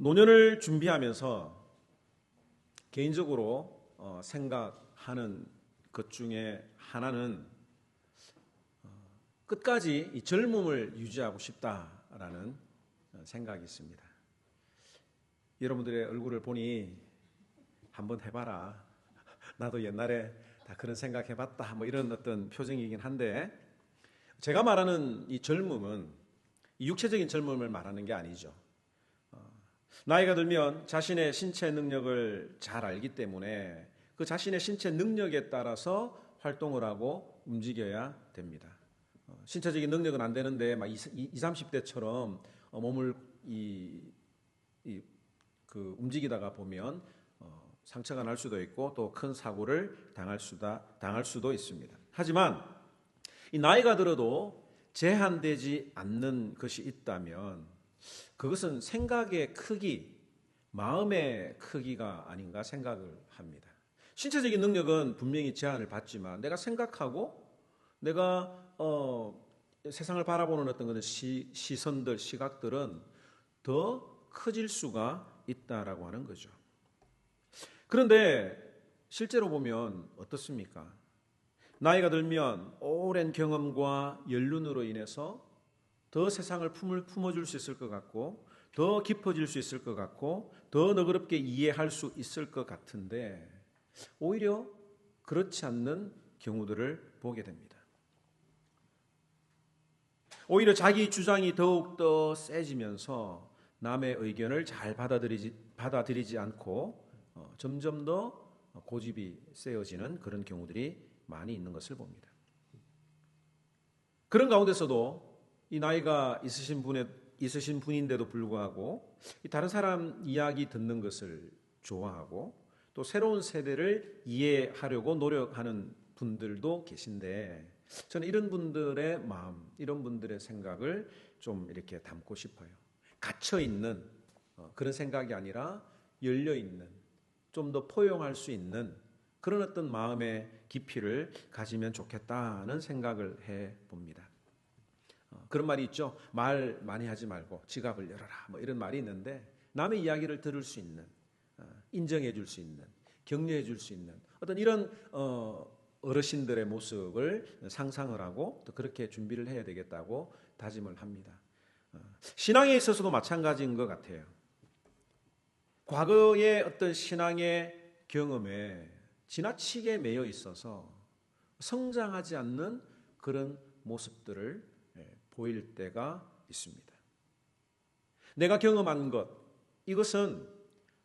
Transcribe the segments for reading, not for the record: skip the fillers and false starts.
노년을 준비하면서 개인적으로 생각하는 것 중에 하나는 끝까지 이 젊음을 유지하고 싶다라는 생각이 있습니다. 여러분들의 얼굴을 보니 한번 해봐라. 나도 옛날에 다 그런 생각 해봤다. 뭐 이런 어떤 표정이긴 한데, 제가 말하는 이 젊음은 이 육체적인 젊음을 말하는 게 아니죠. 나이가 들면 자신의 신체 능력을 잘 알기 때문에 그 자신의 신체 능력에 따라서 활동을 하고 움직여야 됩니다. 신체적인 능력은 안 되는데 막 20, 30대처럼 몸을 움직이다가 보면 상처가 날 수도 있고 또 큰 사고를 당할 수도 있습니다. 하지만 이 나이가 들어도 제한되지 않는 것이 있다면 그것은 생각의 크기, 마음의 크기가 아닌가 생각을 합니다. 신체적인 능력은 분명히 제한을 받지만 내가 생각하고 내가 세상을 바라보는 어떤 그런 시선들, 시각들은 더 커질 수가 있다라고 하는 거죠. 그런데 실제로 보면 어떻습니까? 나이가 들면 오랜 경험과 연륜으로 인해서 더 세상을 품어줄 수 있을 것 같고 더 깊어질 수 있을 것 같고 더 너그럽게 이해할 수 있을 것 같은데 오히려 그렇지 않는 경우들을 보게 됩니다. 오히려 자기 주장이 더욱더 세지면서 남의 의견을 잘 받아들이지 않고 점점 더 고집이 세어지는 그런 경우들이 많이 있는 것을 봅니다. 그런 가운데서도 이 나이가 있으신 분인데도 불구하고 다른 사람 이야기 듣는 것을 좋아하고 또 새로운 세대를 이해하려고 노력하는 분들도 계신데 저는 이런 분들의 마음, 이런 분들의 생각을 좀 이렇게 담고 싶어요. 갇혀있는 그런 생각이 아니라 열려있는, 좀 더 포용할 수 있는 그런 어떤 마음의 깊이를 가지면 좋겠다는 생각을 해봅니다. 그런 말이 있죠. 말 많이 하지 말고 지갑을 열어라. 뭐 이런 말이 있는데 남의 이야기를 들을 수 있는, 인정해 줄 수 있는, 격려해 줄 수 있는 어떤 이런 어르신들의 모습을 상상을 하고 또 그렇게 준비를 해야 되겠다고 다짐을 합니다. 신앙에 있어서도 마찬가지인 것 같아요. 과거의 어떤 신앙의 경험에 지나치게 매여 있어서 성장하지 않는 그런 모습들을 보일 때가 있습니다. 내가 경험한 것, 이것은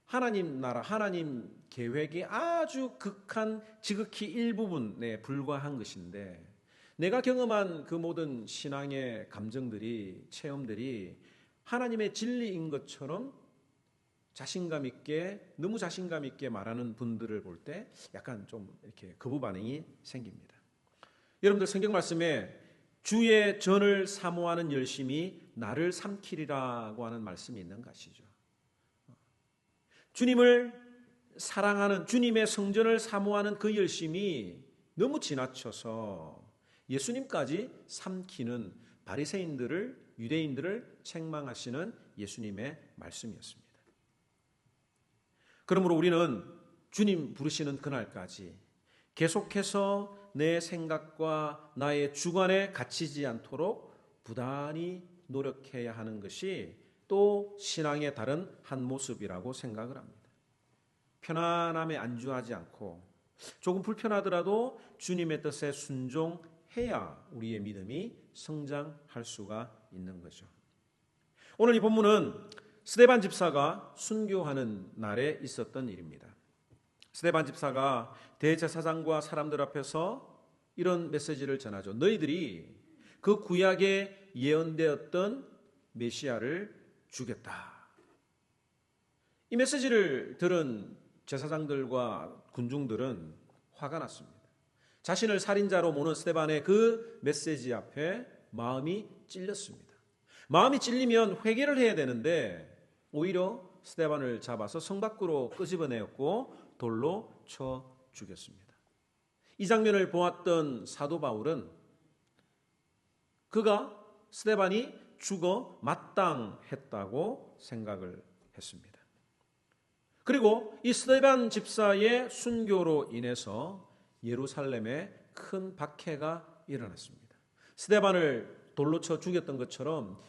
하나님 나라, 하나님 계획의 아주 극한, 지극히 일부분에 불과한 것인데 내가 경험한 그 모든 신앙의 감정들이, 체험들이 하나님의 진리인 것처럼 자신감 있게, 너무 자신감 있게 말하는 분들을 볼 때 약간 좀 이렇게 거부 반응이 생깁니다. 여러분들 성경 말씀에 주의 전을 사모하는 열심이 나를 삼키리라고 하는 말씀이 있는 것이죠. 주님을 사랑하는, 주님의 성전을 사모하는 그 열심이 너무 지나쳐서 예수님까지 삼키는 바리새인들을, 유대인들을 책망하시는 예수님의 말씀이었습니다. 그러므로 우리는 주님 부르시는 그날까지 계속해서 내 생각과 나의 주관에 갇히지 않도록 부단히 노력해야 하는 것이 또 신앙의 다른 한 모습이라고 생각을 합니다. 편안함에 안주하지 않고 조금 불편하더라도 주님의 뜻에 순종해야 우리의 믿음이 성장할 수가 있는 거죠. 오늘 이 본문은 스데반 집사가 순교하는 날에 있었던 일입니다. 스데반 집사가 대제사장과 사람들 앞에서 이런 메시지를 전하죠. 너희들이 그 구약에 예언되었던 메시아를 죽였다. 이 메시지를 들은 제사장들과 군중들은 화가 났습니다. 자신을 살인자로 모는 스데반의 그 메시지 앞에 마음이 찔렸습니다. 마음이 찔리면 회개를 해야 되는데 오히려 스데반을 잡아서 성 밖으로 끄집어내었고 돌로 쳐 죽였습니다. 이 장면을 보았던 사도 바울은 그가 스데반이 죽어 마땅했다고 생각을 했습니다. 그리고 이 스데반 집사의 순교로 인해서 예루살렘에 큰 박해가 일어났습니다. 스데반을 돌로 쳐 죽였던 것처럼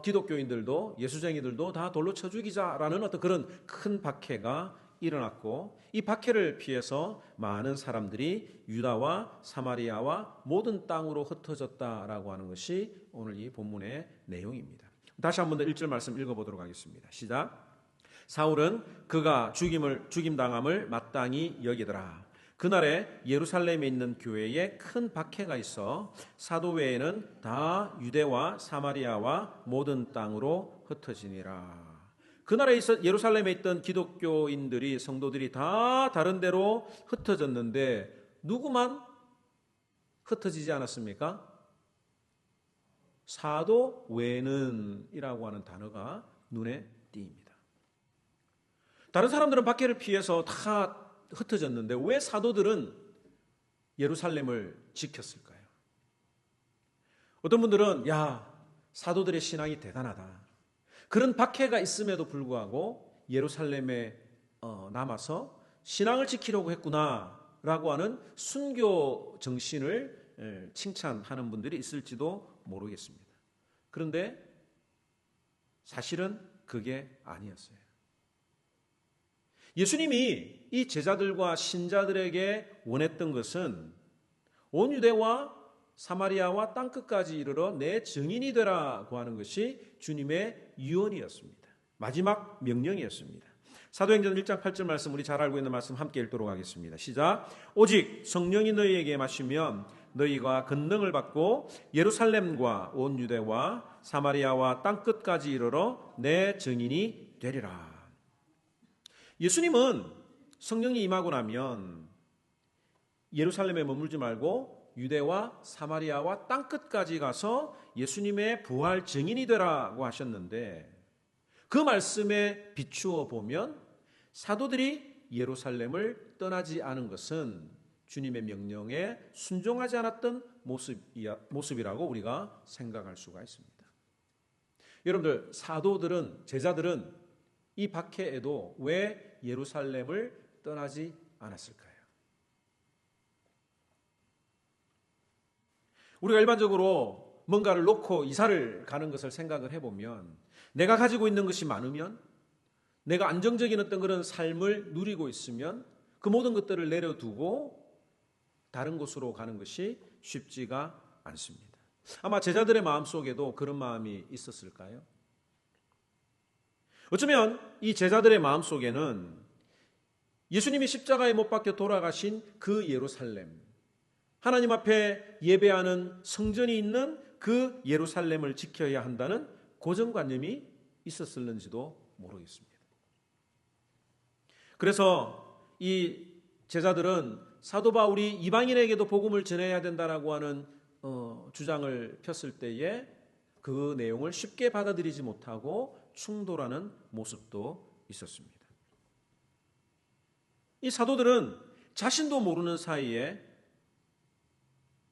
기독교인들도 예수쟁이들도 다 돌로 쳐 죽이자라는 어떤 그런 큰 박해가 일어났고, 이 박해를 피해서 많은 사람들이 유다와 사마리아와 모든 땅으로 흩어졌다라고 하는 것이 오늘 이 본문의 내용입니다. 다시 한 번 더 1절 말씀 읽어보도록 하겠습니다. 시작. 사울은 그가 죽임당함을 마땅히 여기더라. 그날에 예루살렘에 있는 교회에 큰 박해가 있어 사도 외에는 다 유대와 사마리아와 모든 땅으로 흩어지니라. 그날에 예루살렘에 있던 기독교인들이, 성도들이 다 다른 데로 흩어졌는데 누구만 흩어지지 않았습니까? 사도 외에는 이라고 하는 단어가 눈에 띄입니다. 다른 사람들은 박해를 피해서 다 흩어졌는데 왜 사도들은 예루살렘을 지켰을까요? 어떤 분들은 사도들의 신앙이 대단하다, 그런 박해가 있음에도 불구하고 예루살렘에 남아서 신앙을 지키려고 했구나라고 하는 순교 정신을 칭찬하는 분들이 있을지도 모르겠습니다. 그런데 사실은 그게 아니었어요. 예수님이 이 제자들과 신자들에게 원했던 것은 온 유대와 사마리아와 땅끝까지 이르러 내 증인이 되라고 하는 것이 주님의 유언이었습니다. 마지막 명령이었습니다. 사도행전 1장 8절 말씀, 우리 잘 알고 있는 말씀 함께 읽도록 하겠습니다. 시작. 오직 성령이 너희에게 마시면 너희가 권능을 받고 예루살렘과 온 유대와 사마리아와 땅끝까지 이르러 내 증인이 되리라. 예수님은 성령이 임하고 나면 예루살렘에 머물지 말고 유대와 사마리아와 땅끝까지 가서 예수님의 부활 증인이 되라고 하셨는데, 그 말씀에 비추어 보면 사도들이 예루살렘을 떠나지 않은 것은 주님의 명령에 순종하지 않았던 모습이라고 우리가 생각할 수가 있습니다. 여러분들, 사도들은, 제자들은 이 박해에도 왜 예루살렘을 떠나지 않았을까요? 우리가 일반적으로 뭔가를 놓고 이사를 가는 것을 생각을 해보면, 내가 가지고 있는 것이 많으면, 내가 안정적인 어떤 그런 삶을 누리고 있으면 그 모든 것들을 내려두고 다른 곳으로 가는 것이 쉽지가 않습니다. 아마 제자들의 마음속에도 그런 마음이 있었을까요? 어쩌면 이 제자들의 마음속에는 예수님이 십자가에 못 박혀 돌아가신 그 예루살렘, 하나님 앞에 예배하는 성전이 있는 그 예루살렘을 지켜야 한다는 고정관념이 있었을는지도 모르겠습니다. 그래서 이 제자들은 사도 바울이 이방인에게도 복음을 전해야 된다라고 하는 주장을 폈을 때에 그 내용을 쉽게 받아들이지 못하고 충돌하는 모습도 있었습니다. 이 사도들은 자신도 모르는 사이에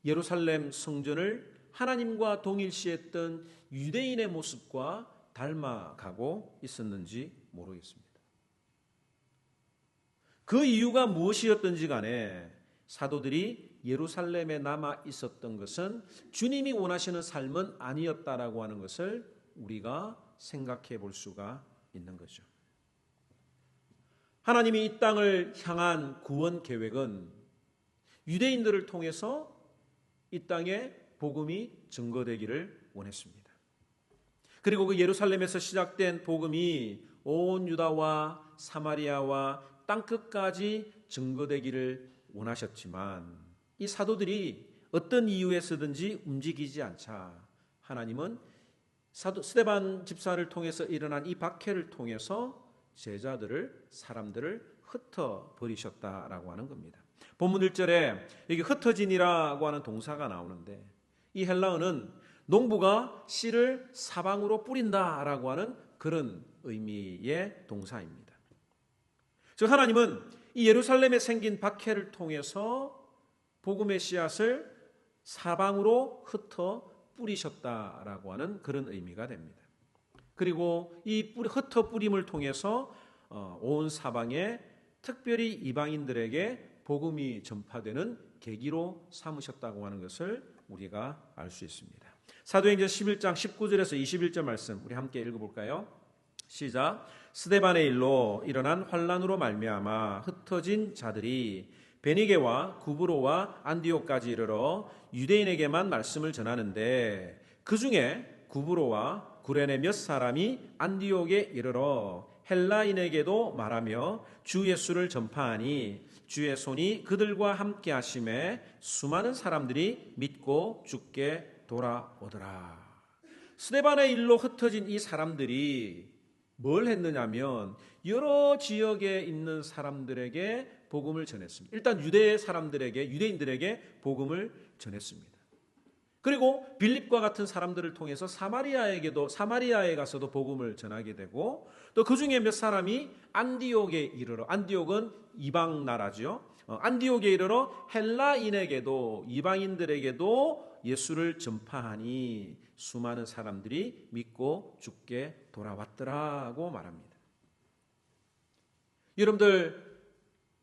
예루살렘 성전을 하나님과 동일시했던 유대인의 모습과 닮아가고 있었는지 모르겠습니다. 그 이유가 무엇이었든지 간에 사도들이 예루살렘에 남아 있었던 것은 주님이 원하시는 삶은 아니었다라고 하는 것을 우리가 생각해 볼 수가 있는 거죠. 하나님이 이 땅을 향한 구원 계획은 유대인들을 통해서 이 땅에 복음이 증거되기를 원했습니다. 그리고 그 예루살렘에서 시작된 복음이 온 유다와 사마리아와 땅끝까지 증거되기를 원하셨지만, 이 사도들이 어떤 이유에서든지 움직이지 않자 하나님은 스데반 집사를 통해서 일어난 이 박해를 통해서 제자들을, 사람들을 흩어버리셨다라고 하는 겁니다. 본문 1절에 여기 흩어지니라고 하는 동사가 나오는데, 이 헬라어는 농부가 씨를 사방으로 뿌린다라고 하는 그런 의미의 동사입니다. 즉 하나님은 이 예루살렘에 생긴 박해를 통해서 복음의 씨앗을 사방으로 흩어 뿌리셨다라고 하는 그런 의미가 됩니다. 그리고 이 흩어 뿌림을 통해서 온 사방에 특별히 이방인들에게 복음이 전파되는 계기로 삼으셨다고 하는 것을 우리가 알 수 있습니다. 사도행전 11장 19절에서 21절 말씀 우리 함께 읽어볼까요? 시작. 스데반의 일로 일어난 환란으로 말미암아 흩어진 자들이 베니게와 구브로와 안디옥까지 이르러 유대인에게만 말씀을 전하는데 그 중에 구브로와 구레네 몇 사람이 안디옥에 이르러 헬라인에게도 말하며 주 예수를 전파하니 주의 손이 그들과 함께 하심에 수많은 사람들이 믿고 주께 돌아오더라. 스데반의 일로 흩어진 이 사람들이 뭘 했느냐면 여러 지역에 있는 사람들에게 복음을 전했습니다. 일단 유대인들에게 복음을 전했습니다. 그리고 빌립과 같은 사람들을 통해서 사마리아에 가서도 복음을 전하게 되고 또 그 중에 몇 사람이 안디옥에 이르러, 안디옥은 이방 나라죠. 안디옥에 이르러 헬라인에게도 이방인들에게도 예수를 전파하니 수많은 사람들이 믿고 주께 돌아왔더라고 말합니다. 여러분들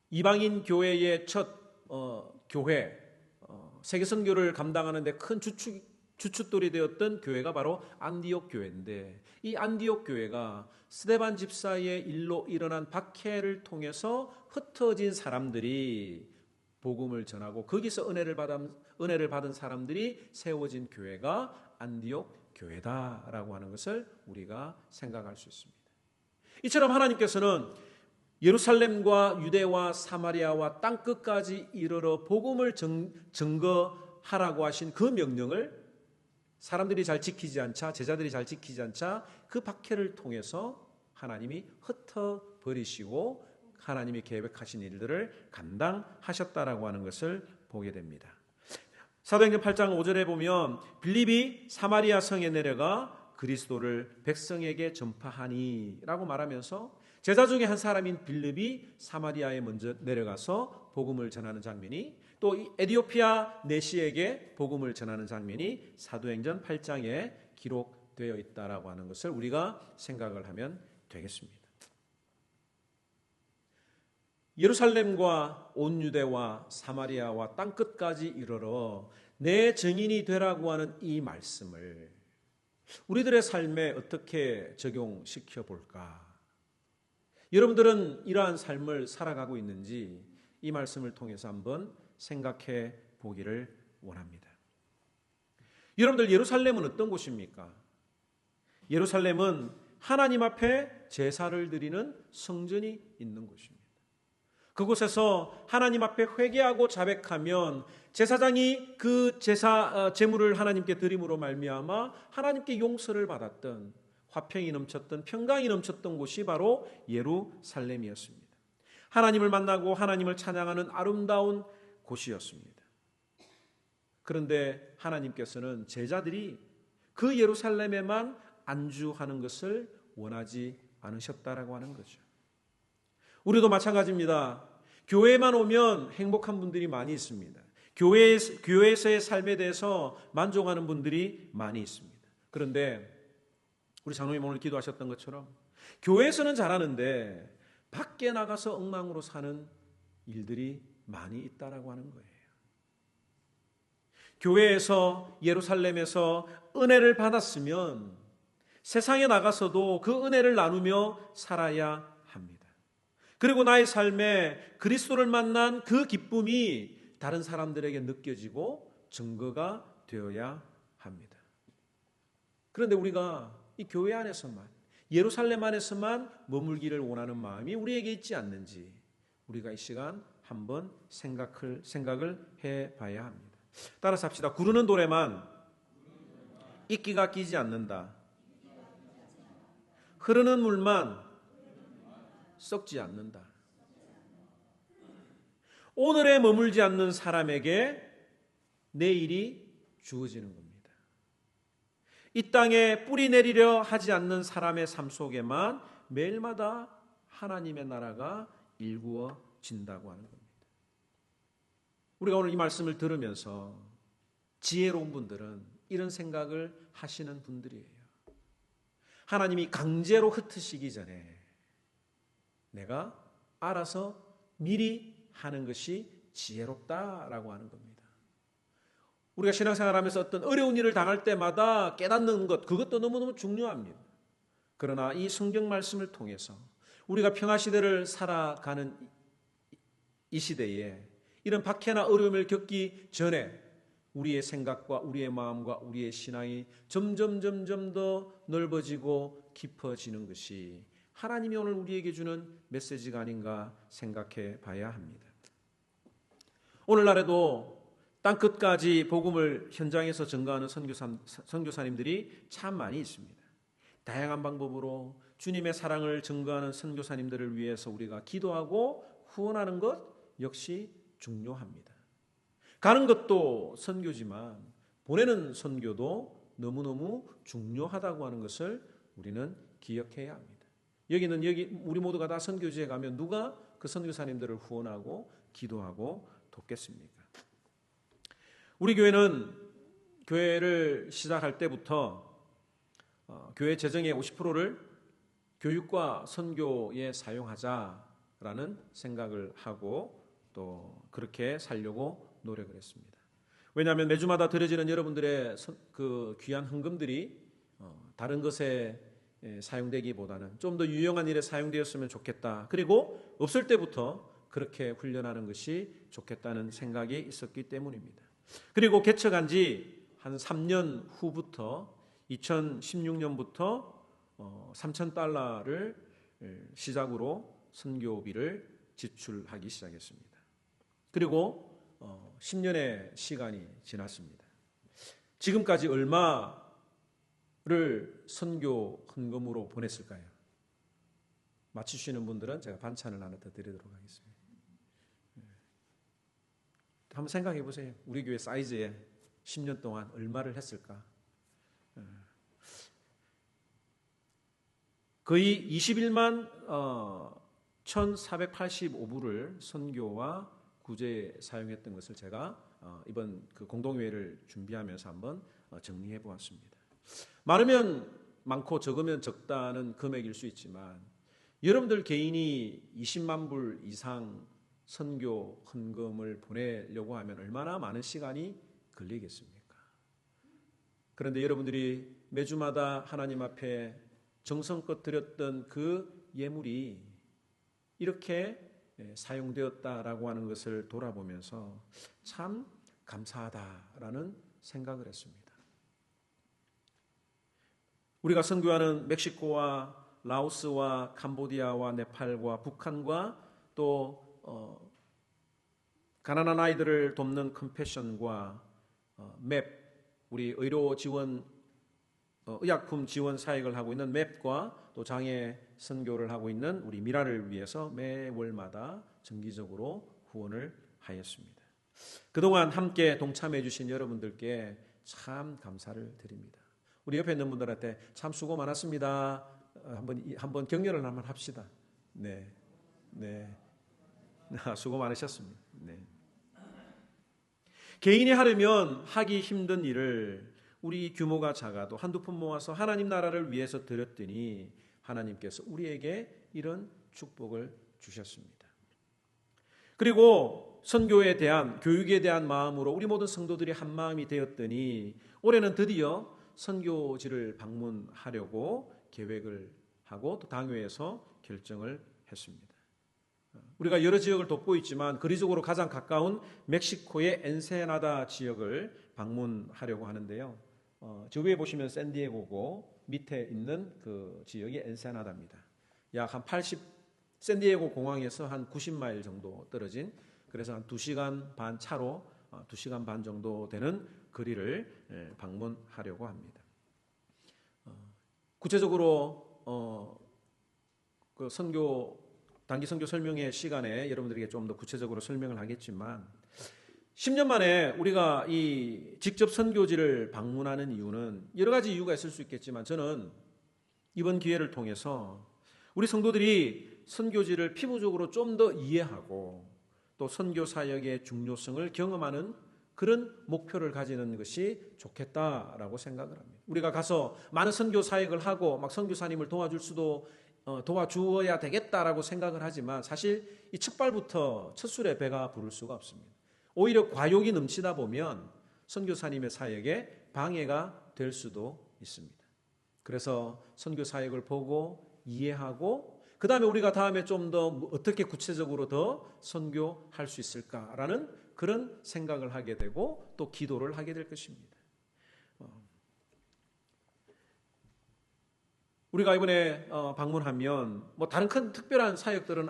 이방인 교회의 첫 교회 세계선교를 감당하는 데 큰 주춧돌이 되었던 교회가 바로 안디옥 교회인데 이 안디옥 교회가 스데반 집사의 일로 일어난 박해를 통해서 흩어진 사람들이 복음을 전하고 거기서 은혜를 받은 사람들이 세워진 교회가 안디옥 교회다라고 하는 것을 우리가 생각할 수 있습니다. 이처럼 하나님께서는 예루살렘과 유대와 사마리아와 땅끝까지 이르러 복음을 증거하라고 하신 그 명령을 사람들이 잘 지키지 않자, 제자들이 잘 지키지 않자 그 박해를 통해서 하나님이 흩어버리시고 하나님이 계획하신 일들을 감당하셨다라고 하는 것을 보게 됩니다. 사도행전 8장 5절에 보면 빌립이 사마리아 성에 내려가 그리스도를 백성에게 전파하니라고 말하면서 제자 중에 한 사람인 빌립이 사마리아에 먼저 내려가서 복음을 전하는 장면이 또 에디오피아 내시에게 복음을 전하는 장면이 사도행전 8장에 기록되어 있다라고 하는 것을 우리가 생각을 하면 되겠습니다. 예루살렘과 온 유대와 사마리아와 땅끝까지 이르러 내 증인이 되라고 하는 이 말씀을 우리들의 삶에 어떻게 적용시켜 볼까? 여러분들은 이러한 삶을 살아가고 있는지 이 말씀을 통해서 한번 생각해 보기를 원합니다. 여러분들 예루살렘은 어떤 곳입니까? 예루살렘은 하나님 앞에 제사를 드리는 성전이 있는 곳입니다. 그곳에서 하나님 앞에 회개하고 자백하면 제사장이 그 제물을 하나님께 드림으로 말미암아 하나님께 용서를 받았던 화평이 넘쳤던 평강이 넘쳤던 곳이 바로 예루살렘이었습니다. 하나님을 만나고 하나님을 찬양하는 아름다운 곳이었습니다. 그런데 하나님께서는 제자들이 그 예루살렘에만 안주하는 것을 원하지 않으셨다라고 하는 거죠. 우리도 마찬가지입니다. 교회에만 오면 행복한 분들이 많이 있습니다. 교회에서의 삶에 대해서 만족하는 분들이 많이 있습니다. 그런데 우리 장로님 오늘 기도하셨던 것처럼 교회에서는 잘하는데 밖에 나가서 엉망으로 사는 일들이 많이 있다라고 하는 거예요. 교회에서 예루살렘에서 은혜를 받았으면 세상에 나가서도 그 은혜를 나누며 살아야 합니다. 그리고 나의 삶에 그리스도를 만난 그 기쁨이 다른 사람들에게 느껴지고 증거가 되어야 합니다. 그런데 우리가 이 교회 안에서만 예루살렘 안에서만 머물기를 원하는 마음이 우리에게 있지 않는지 우리가 이 시간 한번 생각을 해봐야 합니다. 따라서 합시다. 구르는 돌에만 이끼가 끼지 않는다. 흐르는 물만 썩지 않는다. 오늘에 머물지 않는 사람에게 내일이 주어지는 겁니다. 이 땅에 뿌리 내리려 하지 않는 사람의 삶 속에만 매일마다 하나님의 나라가 일구어진다고 하는 겁니다. 우리가 오늘 이 말씀을 들으면서 지혜로운 분들은 이런 생각을 하시는 분들이에요. 하나님이 강제로 흩으시기 전에 내가 알아서 미리 하는 것이 지혜롭다라고 하는 겁니다. 우리가 신앙생활하면서 어떤 어려운 일을 당할 때마다 깨닫는 것, 그것도 너무너무 중요합니다. 그러나 이 성경 말씀을 통해서 우리가 평화시대를 살아가는 이 시대에 이런 박해나 어려움을 겪기 전에 우리의 생각과 우리의 마음과 우리의 신앙이 점점 더 넓어지고 깊어지는 것이 하나님이 오늘 우리에게 주는 메시지가 아닌가 생각해 봐야 합니다. 오늘날에도 땅끝까지 복음을 현장에서 전가하는 선교사님들이 참 많이 있습니다. 다양한 방법으로 주님의 사랑을 전가하는 선교사님들을 위해서 우리가 기도하고 후원하는 것 역시 중요합니다. 가는 것도 선교지만 보내는 선교도 너무너무 중요하다고 하는 것을 우리는 기억해야 합니다. 여기는 우리 모두가 다 선교지에 가면 누가 그 선교사님들을 후원하고 기도하고 돕겠습니까? 우리 교회는 교회를 시작할 때부터 교회 재정의 50%를 교육과 선교에 사용하자라는 생각을 하고 또 그렇게 살려고 노력을 했습니다. 왜냐하면 매주마다 드려지는 여러분들의 그 귀한 헌금들이 다른 것에 사용되기보다는 좀 더 유용한 일에 사용되었으면 좋겠다. 그리고 없을 때부터 그렇게 훈련하는 것이 좋겠다는 생각이 있었기 때문입니다. 그리고 개척한 지 한 3년 후부터 2016년부터 $3,000를 시작으로 선교비를 지출하기 시작했습니다. 그리고 10년의 시간이 지났습니다. 지금까지 얼마를 선교 헌금으로 보냈을까요? 맞추시는 분들은 제가 반찬을 하나 더 드리도록 하겠습니다. 한번 생각해 보세요. 우리 교회 사이즈에 10년 동안 얼마를 했을까? 거의 21만 1,485불을 선교와 구제에 사용했던 것을 제가 이번 그 공동회의를 준비하면서 한번 정리해 보았습니다. 많으면 많고 적으면 적다는 금액일 수 있지만 여러분들 개인이 20만 불 이상 선교 헌금을 보내려고 하면 얼마나 많은 시간이 걸리겠습니까? 그런데 여러분들이 매주마다 하나님 앞에 정성껏 드렸던 그 예물이 이렇게 사용되었다라고 하는 것을 돌아보면서 참 감사하다라는 생각을 했습니다. 우리가 선교하는 멕시코와 라오스와 캄보디아와 네팔과 북한과 또 가난한 아이들을 돕는 컴패션과 맵, 우리 의료 지원 의약품 지원 사역을 하고 있는 맵과 또 장애 선교를 하고 있는 우리 미라를 위해서 매월마다 정기적으로 후원을 하였습니다. 그동안 함께 동참해 주신 여러분들께 참 감사를 드립니다. 우리 옆에 있는 분들한테 참 수고 많았습니다. 한번 격려를 한번 합시다. 네. 수고 많으셨습니다. 네. 개인이 하려면 하기 힘든 일을 우리 규모가 작아도 한두 푼 모아서 하나님 나라를 위해서 드렸더니 하나님께서 우리에게 이런 축복을 주셨습니다. 그리고 선교에 대한 교육에 대한 마음으로 우리 모든 성도들이 한 마음이 되었더니 올해는 드디어 선교지를 방문하려고 계획을 하고 또 당회에서 결정을 했습니다. 우리가 여러 지역을 돕고 있지만 거리적으로 가장 가까운 멕시코의 엔세나다 지역을 방문하려고 하는데요. 저 위에 보시면 샌디에고고 밑에 있는 그 지역이 엔세나다입니다. 약 한 80, 샌디에고 공항에서 한 90마일 정도 떨어진, 그래서 한 2시간 반 차로 2시간 반 정도 되는 거리를 방문하려고 합니다. 구체적으로 그 단기 선교 설명회 시간에 여러분들에게 좀 더 구체적으로 설명을 하겠지만 10년 만에 우리가 이 직접 선교지를 방문하는 이유는 여러 가지 이유가 있을 수 있겠지만 저는 이번 기회를 통해서 우리 성도들이 선교지를 피부적으로 좀 더 이해하고 또 선교 사역의 중요성을 경험하는 그런 목표를 가지는 것이 좋겠다라고 생각을 합니다. 우리가 가서 많은 선교 사역을 하고 막 선교사님을 도와줄 수도 도와주어야 되겠다라고 생각을 하지만 사실 이 첫발부터 첫 술에 배가 부를 수가 없습니다. 오히려 과욕이 넘치다 보면 선교사님의 사역에 방해가 될 수도 있습니다. 그래서 선교 사역을 보고 이해하고 그 다음에 우리가 다음에 좀 더 어떻게 구체적으로 더 선교할 수 있을까라는 그런 생각을 하게 되고 또 기도를 하게 될 것입니다. 우리가 이번에 방문하면 뭐 다른 큰 특별한 사역들은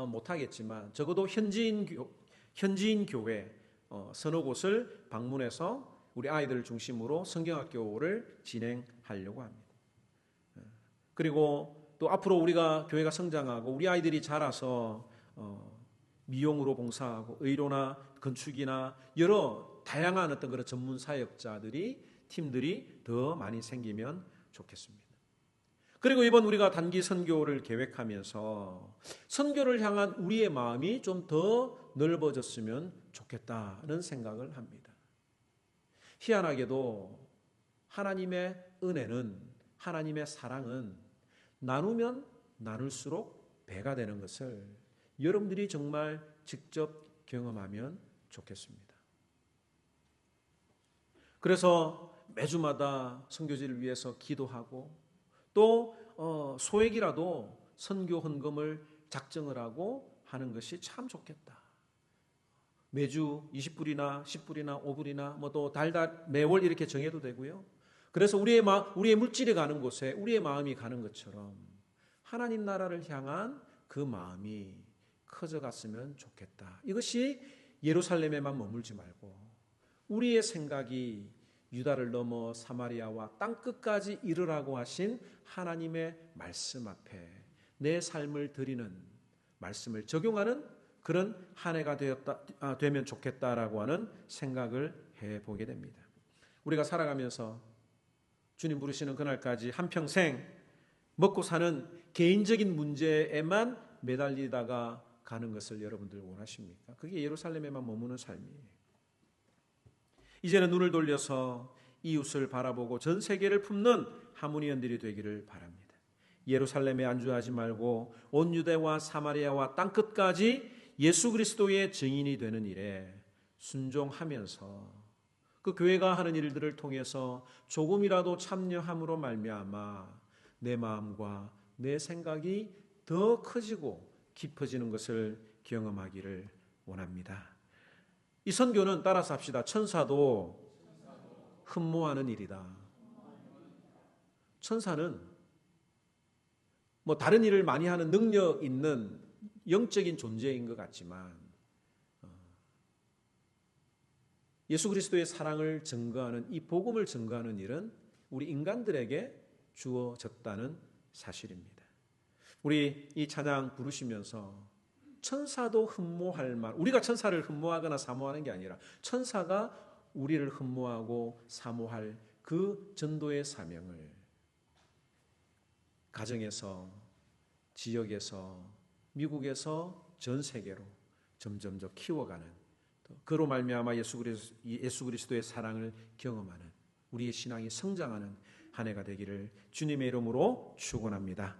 못하겠지만 적어도 현지인 교회 서너 곳을 방문해서 우리 아이들을 중심으로 성경학교를 진행하려고 합니다. 그리고 또 앞으로 우리가 교회가 성장하고 우리 아이들이 자라서 미용으로 봉사하고 의료나 건축이나 여러 다양한 어떤 그런 전문 사역자들이 팀들이 더 많이 생기면 좋겠습니다. 그리고 이번 우리가 단기 선교를 계획하면서 선교를 향한 우리의 마음이 좀 더 넓어졌으면 좋겠다는 생각을 합니다. 희한하게도 하나님의 은혜는 하나님의 사랑은 나누면 나눌수록 배가 되는 것을 여러분들이 정말 직접 경험하면 좋겠습니다. 그래서 매주마다 선교지를 위해서 기도하고 또 소액이라도 선교 헌금을 작정을 하고 하는 것이 참 좋겠다. 매주 20불이나 10불이나 5불이나 뭐 또 달달 매월 이렇게 정해도 되고요. 그래서 우리의 물질이 가는 곳에 우리의 마음이 가는 것처럼 하나님 나라를 향한 그 마음이 커져갔으면 좋겠다. 이것이 예루살렘에만 머물지 말고 우리의 생각이 유다를 넘어 사마리아와 땅끝까지 이르라고 하신 하나님의 말씀 앞에 내 삶을 드리는 말씀을 적용하는 그런 한 해가 되면 좋겠다라고 하는 생각을 해보게 됩니다. 우리가 살아가면서 주님 부르시는 그날까지 한평생 먹고 사는 개인적인 문제에만 매달리다가 가는 것을 여러분들 원하십니까? 그게 예루살렘에만 머무는 삶이에요. 이제는 눈을 돌려서 이웃을 바라보고 전 세계를 품는 하모니언들이 되기를 바랍니다. 예루살렘에 안주하지 말고 온 유대와 사마리아와 땅끝까지 예수 그리스도의 증인이 되는 일에 순종하면서 그 교회가 하는 일들을 통해서 조금이라도 참여함으로 말미암아 내 마음과 내 생각이 더 커지고 깊어지는 것을 경험하기를 원합니다. 이 선교는 따라서 합시다. 천사도 흠모하는 일이다. 천사는 뭐 다른 일을 많이 하는 능력 있는 영적인 존재인 것 같지만 예수 그리스도의 사랑을 증거하는 이 복음을 증거하는 일은 우리 인간들에게 주어졌다는 사실입니다. 우리 이 찬양 부르시면서 천사도 흠모할 만, 우리가 천사를 흠모하거나 사모하는 게 아니라 천사가 우리를 흠모하고 사모할 그 전도의 사명을 가정에서, 지역에서, 미국에서 전 세계로 점점 더 키워가는, 그로 말미암아 예수 그리스도의 사랑을 경험하는 우리의 신앙이 성장하는 한 해가 되기를 주님의 이름으로 축원합니다.